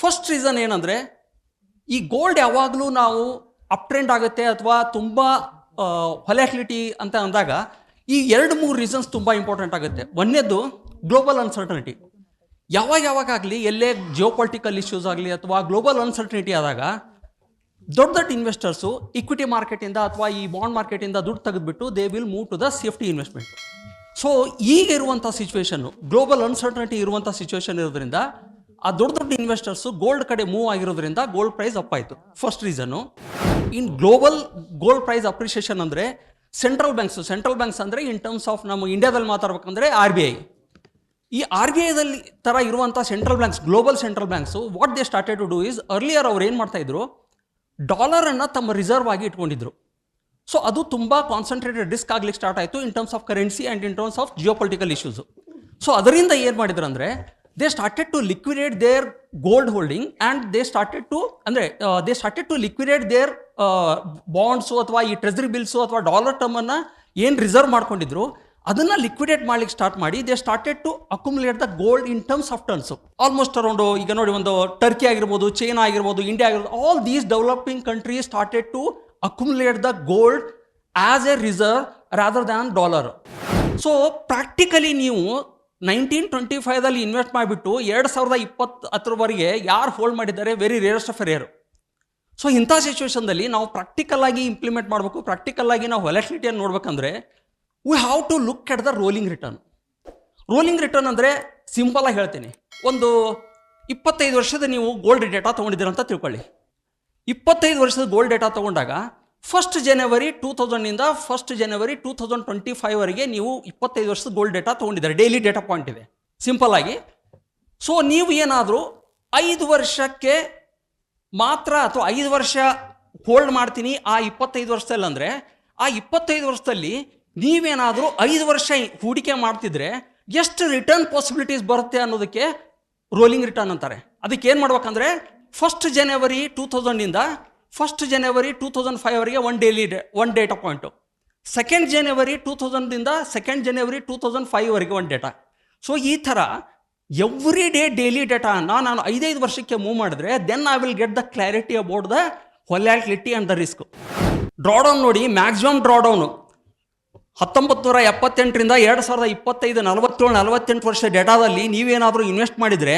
First reason ಏನಂದರೆ, ಈ gold ಯಾವಾಗಲೂ ನಾವು ಅಪ್ ಟ್ರೆಂಡ್ ಆಗುತ್ತೆ ಅಥವಾ ತುಂಬ ಹೊಲ್ಯಾಟಿಲಿಟಿ ಅಂತ ಅಂದಾಗ ಈ 2-3 ರೀಸನ್ಸ್ ತುಂಬ ಇಂಪಾರ್ಟೆಂಟ್ ಆಗುತ್ತೆ. ಒಂದನೇದು ಗ್ಲೋಬಲ್ ಅನ್ಸರ್ಟನಿಟಿ. ಯಾವಾಗಲಿ ಎಲ್ಲೇ ಜಿಯೋಪಾಲಿಟಿಕಲ್ ಇಶ್ಯೂಸ್ ಆಗಲಿ ಅಥವಾ ಗ್ಲೋಬಲ್ ಅನ್ಸರ್ಟನಿಟಿ ಆದಾಗ ದೊಡ್ಡ ಇನ್ವೆಸ್ಟರ್ಸು ಇಕ್ವಿಟಿ ಮಾರ್ಕೆಟಿಂದ ಅಥವಾ ಈ ಬಾಂಡ್ ಮಾರ್ಕೆಟಿಂದ ದುಡ್ಡು ತೆಗೆದುಬಿಟ್ಟು they will move to the safety investment. So ಈಗ ಇರುವಂಥ ಸಿಚುವೇಶನ್ನು, ಗ್ಲೋಬಲ್ ಅನ್ಸರ್ಟನಿಟಿ ಇರುವಂಥ ಸಿಚುವೇಶನ್ ಇರೋದ್ರಿಂದ ಆ ದೊಡ್ಡ ಇನ್ವೆಸ್ಟರ್ಸು ಗೋಲ್ಡ್ ಕಡೆ ಮೂವ್ ಆಗಿರೋದ್ರಿಂದ ಗೋಲ್ಡ್ ಪ್ರೈಸ್ ಅಪ್ ಆಯಿತು. First reason. In global gold price appreciation ಅಂದರೆ ಸೆಂಟ್ರಲ್ ಬ್ಯಾಂಕ್ಸ್ ಅಂದರೆ ಇನ್ ಟರ್ಮ್ಸ್ ಆಫ್ ನಮ್ಮ ಇಂಡಿಯಾದಲ್ಲಿ ಮಾತಾಡ್ಬೇಕಂದ್ರೆ RBI. ಈ RBIದಲ್ಲಿ ಥರ ಇರುವಂಥ central banks, global central banks what they started to do is, earlier ಅವ್ರು ಏನು ಮಾಡ್ತಾಯಿದ್ರು, ಡಾಲರನ್ನು ತಮ್ಮ ರಿಸರ್ವ್ ಆಗಿ ಇಟ್ಕೊಂಡಿದ್ರು. ಸೊ ಅದು ತುಂಬ ಕಾನ್ಸಂಟ್ರೇಟೆಡ್ ರಿಸ್ಕ್ ಆಗ್ಲಿಕ್ಕೆ ಸ್ಟಾರ್ಟ್ ಆಯಿತು in terms of currency and in terms of geopolitical issues. So ಅದರಿಂದ ಏನು ಮಾಡಿದ್ರು ಅಂದರೆ, they started to liquidate their gold holding and they started to liquidate their bonds ಅಥವಾ ಈ ಟ್ರೆಜರಿ ಬಿಲ್ಸು ಅಥವಾ ಡಾಲರ್ ಟರ್ಮನ್ನು ಏನು ರಿಸರ್ವ್ ಮಾಡ್ಕೊಂಡಿದ್ರು ಅದನ್ನು ಲಿಕ್ವಿಡೇಟ್ ಮಾಡ್ಲಿಕ್ಕೆ ಸ್ಟಾರ್ಟ್ ಮಾಡಿ they started to accumulate the gold in terms of tons. Almost around ಈಗ ನೋಡಿ, ಒಂದು ಟರ್ಕಿ ಆಗಿರ್ಬೋದು, ಚೈನಾ ಆಗಿರ್ಬೋದು, ಇಂಡಿಯಾ ಆಗಿರ್ಬೋದು, all these developing countries started to accumulate the gold as a reserve rather than dollar. So practically ನೀವು 1925ದಲ್ಲಿ invest ಮಾಡಿಬಿಟ್ಟು 2020 ಯಾರು ಹೋಲ್ಡ್ ಮಾಡಿದ್ದಾರೆ, very rarest of rare. So ಇಂಥ ಸಿಚುವೇಶನ್ದಲ್ಲಿ ನಾವು ಪ್ರಾಕ್ಟಿಕಲ್ ಆಗಿ ಇಂಪ್ಲಿಮೆಂಟ್ ಮಾಡಬೇಕು, ಪ್ರಾಕ್ಟಿಕಲ್ ಆಗಿ ನಾವು ವಾಲಟಿಲಿಟಿಯನ್ನು ನೋಡ್ಬೇಕಂದ್ರೆ we have to look at the rolling return. Rolling return ಅಂದರೆ ಸಿಂಪಲ್ ಆಗಿ ಹೇಳ್ತೀನಿ, ಒಂದು 25 ವರ್ಷದ ನೀವು ಗೋಲ್ಡ್ ಡೇಟಾ ತೊಗೊಂಡಿದ್ದೀರ ಅಂತ ತಿಳ್ಕೊಳ್ಳಿ. 25 ವರ್ಷದ ಗೋಲ್ಡ್ ಡೇಟಾ ತೊಗೊಂಡಾಗ 1 ಜನವರಿ 2000ನಿಂದ 1 ಜನವರಿ 2025ವರೆಗೆ ನೀವು 25 ವರ್ಷದ ಗೋಲ್ಡ್ ಡೇಟಾ ತೊಗೊಂಡಿದ್ದಾರೆ, ಡೈಲಿ ಡೇಟಾ ಪಾಯಿಂಟ್ ಇದೆ ಸಿಂಪಲ್ ಆಗಿ. ಸೊ ನೀವು ಏನಾದರೂ 5 ವರ್ಷಕ್ಕೆ ಮಾತ್ರ ಅಥವಾ 5 ವರ್ಷ ಹೋಲ್ಡ್ ಮಾಡ್ತೀನಿ ಆ 25 ವರ್ಷದಲ್ಲಿ, ಅಂದರೆ ಆ 25 ವರ್ಷದಲ್ಲಿ ನೀವೇನಾದರೂ 5 ವರ್ಷ ಹೂಡಿಕೆ ಮಾಡ್ತಿದ್ರೆ ಎಷ್ಟು ರಿಟರ್ನ್ ಪಾಸಿಬಿಲಿಟೀಸ್ ಬರುತ್ತೆ ಅನ್ನೋದಕ್ಕೆ ರೋಲಿಂಗ್ ರಿಟರ್ನ್ ಅಂತಾರೆ. ಅದಕ್ಕೆ ಏನು ಮಾಡ್ಬೇಕಂದ್ರೆ, 1 ಜನವರಿ 2000ನಿಂದ 1 ಜನವರಿ 2005ವರೆಗೆ ಒನ್ ಡೇಟಾ ಪಾಯಿಂಟು, 2 ಜನವರಿ 2000ದಿಂದ 2 ಜನವರಿ 2005ವರೆಗೆ ಒಂದು ಡೇಟಾ. ಸೊ ಈ ಥರ ಎವ್ರಿ ಡೇ ಡೈಲಿ ಡೇಟಾನ ನಾನು 5 ವರ್ಷಕ್ಕೆ ಮೂವ್ ಮಾಡಿದ್ರೆ then I will get the clarity about the volatility and the risk. Drawdown ನೋಡಿ, ಮ್ಯಾಕ್ಸಿಮಮ್ ಡ್ರಾಡೌನು 1978ರಿಂದ 2025 47-48 ವರ್ಷ ಡೇಟಾದಲ್ಲಿ ನೀವೇನಾದರೂ ಇನ್ವೆಸ್ಟ್ ಮಾಡಿದರೆ,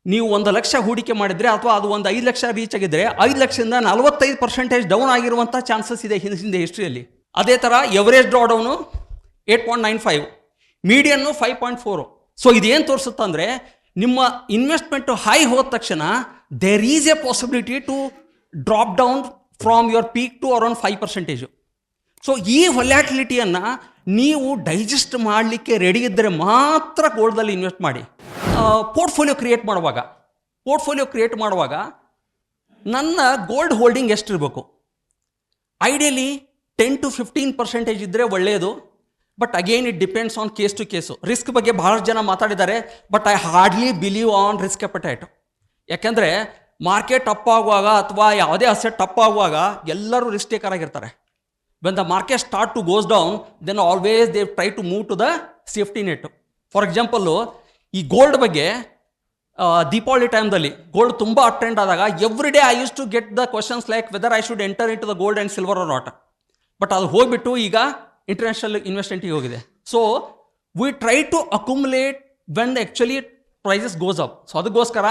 ನೀವು 1 ಲಕ್ಷ ಹೂಡಿಕೆ ಮಾಡಿದರೆ ಅಥವಾ ಅದು ಒಂದು 5 ಲಕ್ಷ ರೀಚ್ ಆಗಿದ್ದರೆ 5 ಲಕ್ಷದಿಂದ 45% ಡೌನ್ ಆಗಿರುವಂಥ ಚಾನ್ಸಸ್ ಇದೆ ಹಿಂದೆ ಹಿಸ್ಟ್ರಿಯಲ್ಲಿ. ಅದೇ ಥರ ಎವರೇಜ್ ಡ್ರಾಡೌನು 8.95, ಮೀಡಿಯನ್ನು 5.4. ಸೊ ಇದೇನು ತೋರಿಸುತ್ತೆ ಅಂದರೆ, ನಿಮ್ಮ ಇನ್ವೆಸ್ಟ್ಮೆಂಟು ಹೈ ಹೋದ ತಕ್ಷಣ there is a possibility to drop down from your peak to around 5%. So ಈ ಹೊಲ್ಯಾಟಿಲಿಟಿಯನ್ನು ನೀವು ಡೈಜೆಸ್ಟ್ ಮಾಡಲಿಕ್ಕೆ ರೆಡಿ ಇದ್ದರೆ ಮಾತ್ರ ಗೋಲ್ಡಲ್ಲಿ ಇನ್ವೆಸ್ಟ್ ಮಾಡಿ. ಪೋರ್ಟ್ಫೋಲಿಯೋ ಕ್ರಿಯೇಟ್ ಮಾಡುವಾಗ ನನ್ನ ಗೋಲ್ಡ್ ಹೋಲ್ಡಿಂಗ್ ಎಷ್ಟಿರಬೇಕು? ಐಡಿಯಲಿ 10-15% ಇದ್ದರೆ ಒಳ್ಳೆಯದು. But again it depends on case to case. Risk ಬಗ್ಗೆ ಬಹಳಷ್ಟು ಜನ ಮಾತಾಡಿದ್ದಾರೆ, but I hardly believe on risk appetite. ಯಾಕೆಂದರೆ ಮಾರ್ಕೆಟ್ ಅಪ್ ಆಗುವಾಗ ಅಥವಾ ಯಾವುದೇ ಅಸೆಟ್ ಅಪ್ ಆಗುವಾಗ ಎಲ್ಲರೂ ರಿಸ್ಕ್ ಟೇಕರ್ ಆಗಿರ್ತಾರೆ. When the market start to goes down, then always they try to move to the safety net. For example, ಈ gold ಬಗ್ಗೆ ದೀಪಾವಳಿ ಟೈಮ್ದಲ್ಲಿ ಗೋಲ್ಡ್ ತುಂಬ ಅಟ್ರೆಂಡ್ ಆದಾಗ every day I use to get the questions like whether I should enter in to the gold and silver or not. But ಅದು ಹೋಗಿಬಿಟ್ಟು ಈಗ international ಇನ್ವೆಸ್ಟ್ಮೆಂಟಿಗೆ ಹೋಗಿದೆ. So we try to accumulate when actually prices goes up. So ಅದಕ್ಕೋಸ್ಕರ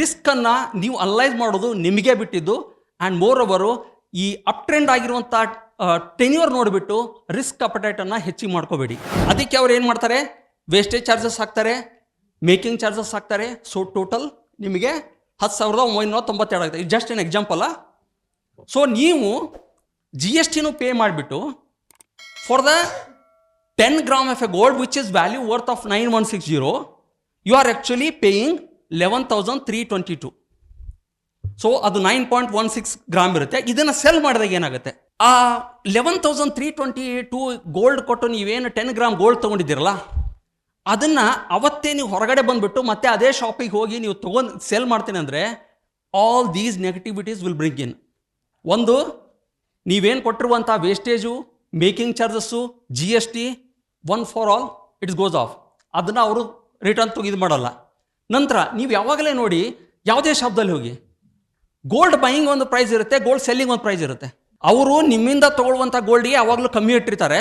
ರಿಸ್ಕನ್ನು ನೀವು analyse ಮಾಡೋದು ನಿಮಗೆ ಬಿಟ್ಟಿದ್ದು. ಆ್ಯಂಡ್ ಮೋರ್ ಓವರು ಈ ಅಪ್ ಟ್ರೆಂಡ್ ಆಗಿರುವಂಥ ಟೆನ್ಯೂರ್ ನೋಡಿಬಿಟ್ಟು ರಿಸ್ಕ್ ಅಪಟೈಟನ್ನು ಹೆಚ್ಚಿಗೆ ಮಾಡ್ಕೋಬೇಡಿ. ಅದಕ್ಕೆ ಅವ್ರು ಏನು ಮಾಡ್ತಾರೆ, ವೇಸ್ಟೇಜ್ ಚಾರ್ಜಸ್ ಹಾಕ್ತಾರೆ, ಮೇಕಿಂಗ್ ಚಾರ್ಜಸ್ ಹಾಕ್ತಾರೆ. ಸೊ ಟೋಟಲ್ ನಿಮಗೆ 10,992 ಆಗುತ್ತೆ. ಇದು ಜಸ್ಟ್ ಏನು ಎಕ್ಸಾಂಪಲ್ಲ. ಸೊ ನೀವು GSTನೂ ಪೇ ಮಾಡಿಬಿಟ್ಟು for the 10 gram of a gold which is value worth of 9160, you are actually paying 11,322. So ಅದು 9.16 ಗ್ರಾಮ್ ಇರುತ್ತೆ. ಇದನ್ನು ಸೆಲ್ ಮಾಡಿದಾಗ ಏನಾಗುತ್ತೆ, ಆ 11,322 ಗೋಲ್ಡ್ ಕೊಟ್ಟು ನೀವೇನು 10 ಗ್ರಾಮ್ ಗೋಲ್ಡ್ ತೊಗೊಂಡಿದ್ದೀರಲ್ಲ, ಅದನ್ನು ಅವತ್ತೇ ನೀವು ಹೊರಗಡೆ ಬಂದುಬಿಟ್ಟು ಮತ್ತೆ ಅದೇ ಶಾಪಿಗೆ ಹೋಗಿ ನೀವು ಸೆಲ್ ಮಾಡ್ತೀನಿ ಅಂದರೆ all these negativities will bring in. ಒಂದು, ನೀವೇನು ಕೊಟ್ಟಿರುವಂಥ wastage, making charges, GST, one for all it's goes of. ಅದನ್ನು ಅವರು ರಿಟರ್ನ್ ಇದು ಮಾಡಲ್ಲ. ನಂತರ ನೀವು ಯಾವಾಗಲೇ ನೋಡಿ, ಯಾವುದೇ ಶಾಪ್ದಲ್ಲಿ ಹೋಗಿ ಗೋಲ್ಡ್ ಬೈಯಿಂಗ್ ಒಂದು ಪ್ರೈಸ್ ಇರುತ್ತೆ, ಗೋಲ್ಡ್ ಸೆಲ್ಲಿಂಗ್ ಒಂದು ಪ್ರೈಸ್ ಇರುತ್ತೆ. ಅವರು ನಿಮ್ಮಿಂದ ತಗೊಳ್ಳುವಂಥ ಗೋಲ್ಡ್ಗೆ ಯಾವಾಗಲೂ ಕಮ್ಮಿ ಇಟ್ಟಿರ್ತಾರೆ,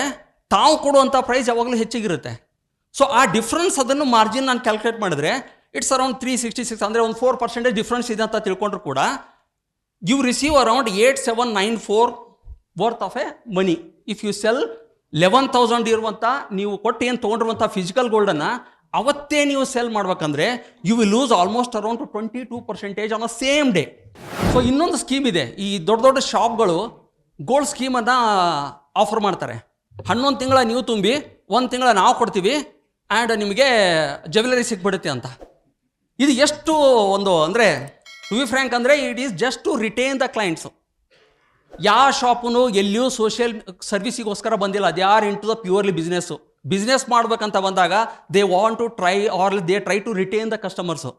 ತಾವು ಕೊಡುವಂಥ ಪ್ರೈಸ್ ಯಾವಾಗಲೂ ಹೆಚ್ಚಿಗಿರುತ್ತೆ. ಸೊ ಆ ಡಿಫ್ರೆನ್ಸ್ ಅದನ್ನು ಮಾರ್ಜಿನ್ ನಾನು ಕ್ಯಾಲ್ಕುಲೇಟ್ ಮಾಡಿದ್ರೆ ಇಟ್ಸ್ ಅರೌಂಡ್ 366, ಅಂದರೆ ಒಂದು 4% ಡಿಫ್ರೆನ್ಸ್ ಇದೆ ಅಂತ ತಿಳ್ಕೊಂಡ್ರು ಕೂಡ you receive around 8794 worth of a money. If you sell 11,000 ಇರುವಂಥ ನೀವು ಕೊಟ್ಟು ಏನು ತೊಗೊಂಡಿರುವಂಥ ಫಿಸಿಕಲ್ ಗೋಲ್ಡನ್ನು ಅವತ್ತೇ ನೀವು ಸೆಲ್ ಮಾಡ್ಬೇಕಂದ್ರೆ you will lose almost around 22% on a same day. So ಇನ್ನೊಂದು ಸ್ಕೀಮ್ ಇದೆ, ಈ ದೊಡ್ಡ ದೊಡ್ಡ ಶಾಪ್ಗಳು ಗೋಲ್ಡ್ ಸ್ಕೀಮನ್ನು ಆಫರ್ ಮಾಡ್ತಾರೆ. 11 ತಿಂಗಳ ನೀವು ತುಂಬಿ 1 ತಿಂಗಳ ನಾವು ಕೊಡ್ತೀವಿ ಆ್ಯಂಡ್ ನಿಮಗೆ ಜ್ಯುವೆಲರಿ ಸಿಕ್ಬಿಡುತ್ತೆ ಅಂತ. ಇದು ಎಷ್ಟು ಒಂದು ಅಂದರೆ ಟು ಬಿ ಫ್ರ್ಯಾಂಕ್ ಅಂದರೆ it is just to retain the clients. ಯಾವ ಶಾಪೂ ಎಲ್ಲಿಯೂ ಸೋಷಿಯಲ್ ಸರ್ವಿಸಿಗೋಸ್ಕರ ಬಂದಿಲ್ಲ. They are in to the purely business. Business ಮಾಡ್ಬೇಕಂತ ಬಂದಾಗ they want to try or they try to retain the customers.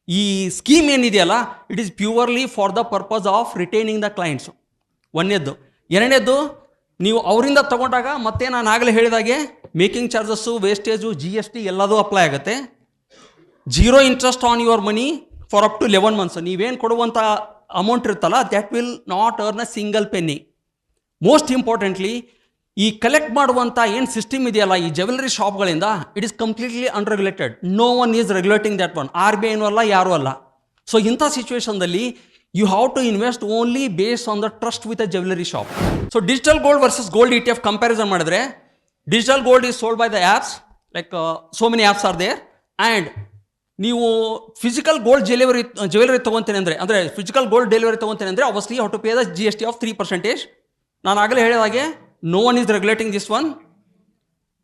ಈ scheme ಏನಿದೆಯಲ್ಲ it is purely for the purpose of retaining the clients. ಒಂದನೇದ್ದು. ಎರಡನೇದ್ದು, ನೀವು ಅವರಿಂದ ತಗೊಂಡಾಗ ಮತ್ತೆ ನಾನು ಆಗಲೇ ಹೇಳಿದಾಗೆ ಮೇಕಿಂಗ್ ಚಾರ್ಜಸ್ಸು, ವೇಸ್ಟೇಜು, GST ಎಲ್ಲದೂ ಅಪ್ಲೈ ಆಗುತ್ತೆ. 0 interest on your money for up to 11 months. ನೀವೇನು ಕೊಡುವಂಥ ಅಮೌಂಟ್ ಇರುತ್ತಲ್ಲ that will not earn a single penny. Most importantly, ಈ ಕಲೆಕ್ಟ್ ಮಾಡುವಂಥ ಏನು ಸಿಸ್ಟಮ್ ಇದೆಯಲ್ಲ ಈ ಜ್ಯುವೆಲರಿ ಶಾಪ್ಗಳಿಂದ it is completely unregulated. No one is regulating that one. RBI ಅಲ್ಲ, ಯಾರೂ ಅಲ್ಲ. ಸೊ ಇಂಥ ಸಿಚುವೇಶನ್ದಲ್ಲಿ you have to invest only based on the trust with a jewellery shop. So digital gold versus gold ETF comparison ಮಾಡಿದ್ರೆ digital gold is sold by the apps, like so many apps are there. And ನೀವು physical gold jewellery ತೊಗೊತೀನಿ ಅಂದರೆ physical gold delivery ತೊಗೊತೀನಿ ಅಂದರೆ obviously have to pay the GST of 3%. ನಾನು ಆಗಲೇ ಹೇಳಿದ ಹಾಗೆ no one is regulating this one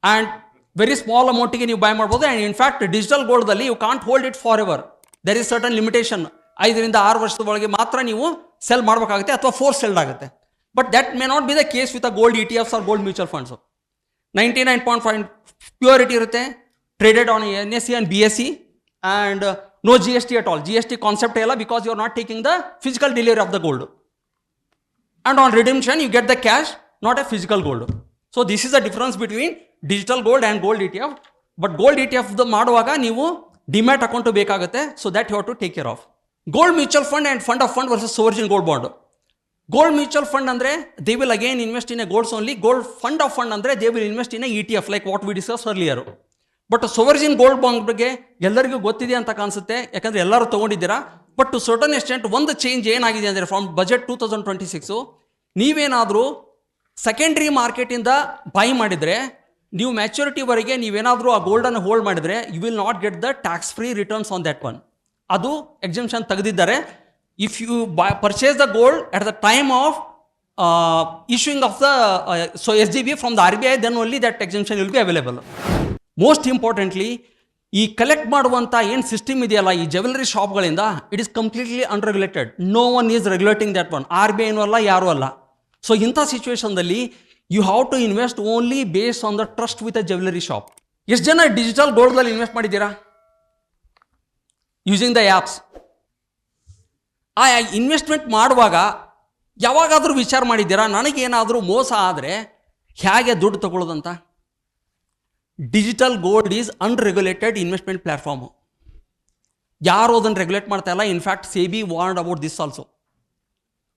and very small ಅಮೌಂಟಿಗೆ ನೀವು ಬೈ ಮಾಡ್ಬೋದು. ಆ್ಯಂಡ್ ಇನ್ಫ್ಯಾಕ್ಟ್ ಡಿಜಿಟಲ್ ಗೋಲ್ಡ್ದಲ್ಲಿ you can't hold it for ever. There is certain limitation. 5 ರಿಂದ 6 ವರ್ಷದ ಒಳಗೆ ಮಾತ್ರ ನೀವು ಸೆಲ್ ಮಾಡಬೇಕಾಗುತ್ತೆ ಅಥವಾ ಫೋರ್ಸ್ ಸೆಲ್ಡ್ ಆಗುತ್ತೆ. But that may not be the case with a gold ETFs or gold mutual funds. 99.5 purity ಇರುತ್ತೆ, traded on NSE and BSE and no GST at all. GST concept ಇಲ್ಲ, because you are not taking the physical delivery of the gold. And on redemption you get the cash, not a physical gold. So this is the difference between digital gold and gold ETF. But gold ETF ಮಾಡುವಾಗ ನೀವು demat account ಬೇಕಾಗುತ್ತೆ. So that you have to take care of. Gold mutual fund and fund of fund versus sovereign gold bond. Gold mutual fund ಅಂದರೆ they will again invest in a golds only. Gold fund of fund ಅಂದರೆ they will invest in a ETF like what we discuss earlier. But sovereign gold bond ಬಗ್ಗೆ ಎಲ್ಲರಿಗೂ ಗೊತ್ತಿದೆ ಅಂತ ಕಾಣಿಸುತ್ತೆ, ಯಾಕಂದರೆ ಎಲ್ಲರೂ ತೊಗೊಂಡಿದ್ದೀರಾ. ಬಟ್ ಟು ಸರ್ಟನ್ ಎಕ್ಸ್ಟೆಂಟ್ ಒಂದು ಚೇಂಜ್ ಏನಾಗಿದೆ ಅಂದರೆ ಫ್ರಮ್ ಬಜೆಟ್ 2026 ನೀವೇನಾದರೂ ಸೆಕೆಂಡ್ರಿ ಮಾರ್ಕೆಟಿಂದ ಬೈ ಮಾಡಿದರೆ ನೀವು ಮ್ಯಾಚುರಿಟಿವರೆಗೆ ನೀವೇನಾದರೂ ಆ ಗೋಲ್ಡನ್ನು ಹೋಲ್ಡ್ ಮಾಡಿದರೆ you will not get the tax free returns on that one. ಅದು ಎಕ್ಸೆಂಪ್ಷನ್ ತೆಗೆದಿದ್ದಾರೆ. If you purchase the gold at the time of issuing of the SGB from the RBI, then only that exemption will be available. Most importantly, ಈ collect ಮಾಡುವಂಥ ಏನು system ಇದೆಯಲ್ಲ ಈ jewellery ಶಾಪ್ಗಳಿಂದ it is completely unregulated. No one is regulating that one. RBI ಅಲ್ಲ, ಯಾರೂ ಅಲ್ಲ. So ಇಂಥ ಸಿಚುವೇಶನ್ದಲ್ಲಿ you have to invest only based on the trust with a jewellery shop. ಎಷ್ಟು ಜನ ಡಿಜಿಟಲ್ ಗೋಲ್ಡ್ನಲ್ಲಿ ಇನ್ವೆಸ್ಟ್ ಮಾಡಿದ್ದೀರಾ ಯೂಸಿಂಗ್ ದ ಆ್ಯಪ್ಸ್? ಆ ಇನ್ವೆಸ್ಟ್ಮೆಂಟ್ ಮಾಡುವಾಗ ಯಾವಾಗಾದರೂ ವಿಚಾರ ಮಾಡಿದ್ದೀರಾ ನನಗೇನಾದರೂ ಮೋಸ ಆದರೆ ಹೇಗೆ ದುಡ್ಡು ತಗೊಳ್ಳೋದಂತ? Digital gold is unregulated investment platform. ಯಾರು ಅದನ್ನು ರೆಗ್ಯುಲೇಟ್ ಮಾಡ್ತಾ ಇಲ್ಲ. In fact SEBI warned about this also.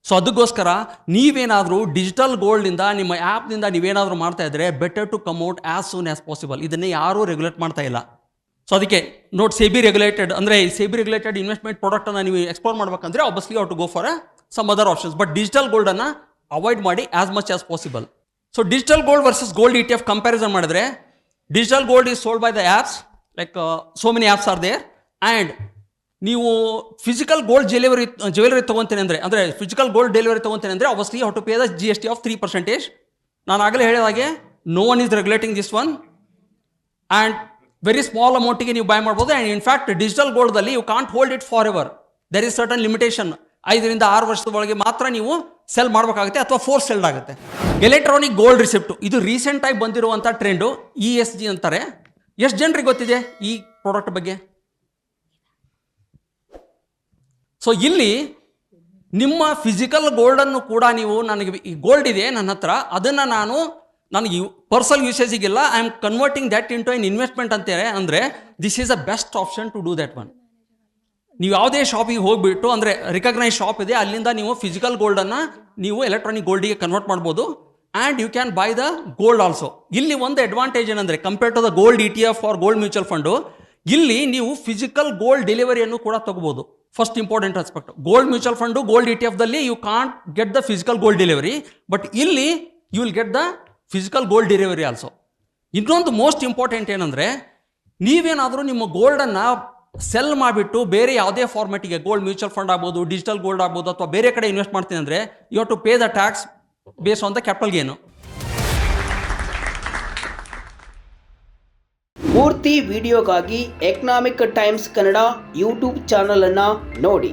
So ಅದಕ್ಕೋಸ್ಕರ ನೀವೇನಾದರೂ ಡಿಜಿಟಲ್ ಗೋಲ್ಡಿಂದ ನಿಮ್ಮ ಆ್ಯಪ್ನಿಂದ ನೀವೇನಾದರೂ ಮಾಡ್ತಾ ಇದ್ದರೆ better to come out as soon as possible. ಇದನ್ನೇ ಯಾರೂ ರೆಗ್ಯುಲೇಟ್ ಮಾಡ್ತಾ ಇಲ್ಲ. ಸೊ ಅದಕ್ಕೆ ನೋಟ್ SEBI ರೆಗ್ಯುಲೇಟೆಡ್ ಅಂದರೆ SEBI ರೆಗ್ಯುಲೇಟೆಡ್ ಇನ್ವೆಸ್ಟ್ಮೆಂಟ್ ಪ್ರಾಡಕ್ಟನ್ನು ನೀವು ಎಕ್ಸ್ಪ್ಲೋರ್ ಮಾಡಬೇಕಂದ್ರೆ obviously out to go for some other options. But digital ಗೋಲ್ಡನ್ನು ಅವಾಯ್ಡ್ ಮಾಡಿ as much as possible. So digital gold versus gold ETF comparison ಮಾಡಿದ್ರೆ digital gold is sold by the apps, like so many apps are there. And ನೀವು physical gold jewellery ತೊಗೊತೀನಿ ಅಂದರೆ physical gold delivery ತೊಗೊತೀನಿ ಅಂದರೆ obviously have to pay the GST of 3%. ನಾನು ಆಗಲೇ ಹೇಳಿದ ಹಾಗೆ no one is regulating this one and very small ಅಮೌಂಟಿಗೆ ನೀವು ಬೈ ಮಾಡ್ಬೋದು. ಆ್ಯಂಡ್ ಇನ್ಫ್ಯಾಕ್ಟ್ ಡಿಜಿಟಲ್ ಗೋಲ್ಡ್ದಲ್ಲಿ you can't hold it for ever. There is certain limitation. 5 ರಿಂದ 6 ವರ್ಷದ ಒಳಗೆ ಮಾತ್ರ ನೀವು ಸೆಲ್ ಮಾಡಬೇಕಾಗುತ್ತೆ ಅಥವಾ ಫೋರ್ಸ್ ಸೆಲ್ಡ್ ಆಗುತ್ತೆ. ಎಲೆಕ್ಟ್ರಾನಿಕ್ ಗೋಲ್ಡ್ ರಿಸಿಪ್ಟು ಇದು ರೀಸೆಂಟಾಗಿ ಬಂದಿರುವಂಥ ಟ್ರೆಂಡು. ESG ಅಂತಾರೆ. ಎಷ್ಟು ಜನರಿಗೆ ಗೊತ್ತಿದೆ ಈ ಪ್ರಾಡಕ್ಟ್ ಬಗ್ಗೆ? ಸೊ ಇಲ್ಲಿ ನಿಮ್ಮ ಫಿಸಿಕಲ್ ಗೋಲ್ಡನ್ನು ಕೂಡ ನೀವು ನನಗೆ ಈ ಗೋಲ್ಡ್ ಇದೆ ನನ್ನ ಹತ್ರ, ಅದನ್ನು ನನಗೆ ಪರ್ಸನಲ್ ಯೂಸೇಜಿಗಿಲ್ಲ, I am converting that into an investment ಅಂತಾರೆ ಅಂದರೆ this is a best option to do that one. ನೀವು ಯಾವುದೇ ಶಾಪಿಗೆ ಹೋಗ್ಬಿಟ್ಟು ಅಂದರೆ ರಿಕಗ್ನೈಸ್ ಶಾಪ್ ಇದೆ, ಅಲ್ಲಿಂದ ನೀವು ಫಿಸಿಕಲ್ ಗೋಲ್ಡನ್ನು ನೀವು ಎಲೆಕ್ಟ್ರಾನಿಕ್ ಗೋಲ್ಡಿಗೆ ಕನ್ವರ್ಟ್ ಮಾಡ್ಬೋದು. And you can buy the gold also. ಇಲ್ಲಿ ಒಂದು ಅಡ್ವಾಂಟೇಜ್ ಏನಂದರೆ compare to the gold ETF or gold mutual fund, ಇಲ್ಲಿ ನೀವು ಫಿಸಿಕಲ್ ಗೋಲ್ಡ್ ಡೆಲಿವರಿಯನ್ನು ಕೂಡ ತಗೋಬೋದು. First important aspect, gold mutual fund gold ETF ದಲ್ಲಿ you can't get the physical gold delivery, but ಇಲ್ಲಿ you will get the physical gold delivery also. ಇನ್ನೊಂದು most important ಏನಂದರೆ, ನೀವೇನಾದರೂ ನಿಮ್ಮ ಗೋಲ್ಡನ್ನು ಸೆಲ್ ಮಾಡಿಬಿಟ್ಟು ಬೇರೆ ಯಾವುದೇ ಫಾರ್ಮೆಟಿಗೆ, ಗೋಲ್ಡ್ ಮ್ಯೂಚುವಲ್ ಫಂಡ್ ಆಗ್ಬೋದು, ಡಿಜಿಟಲ್ ಗೋಲ್ಡ್ ಆಗ್ಬೋದು, ಅಥವಾ ಬೇರೆ ಕಡೆ ಇನ್ವೆಸ್ಟ್ ಮಾಡ್ತೀನಿ ಅಂದರೆ you have to pay the tax base on the capital gain. ಪೂರ್ತಿ ವಿಡಿಯೋಗಾಗಿ ಎಕನಾಮಿಕ್ ಟೈಮ್ಸ್ ಕನ್ನಡ ಯೂಟ್ಯೂಬ್ ಚಾನಲನ್ನು ನೋಡಿ.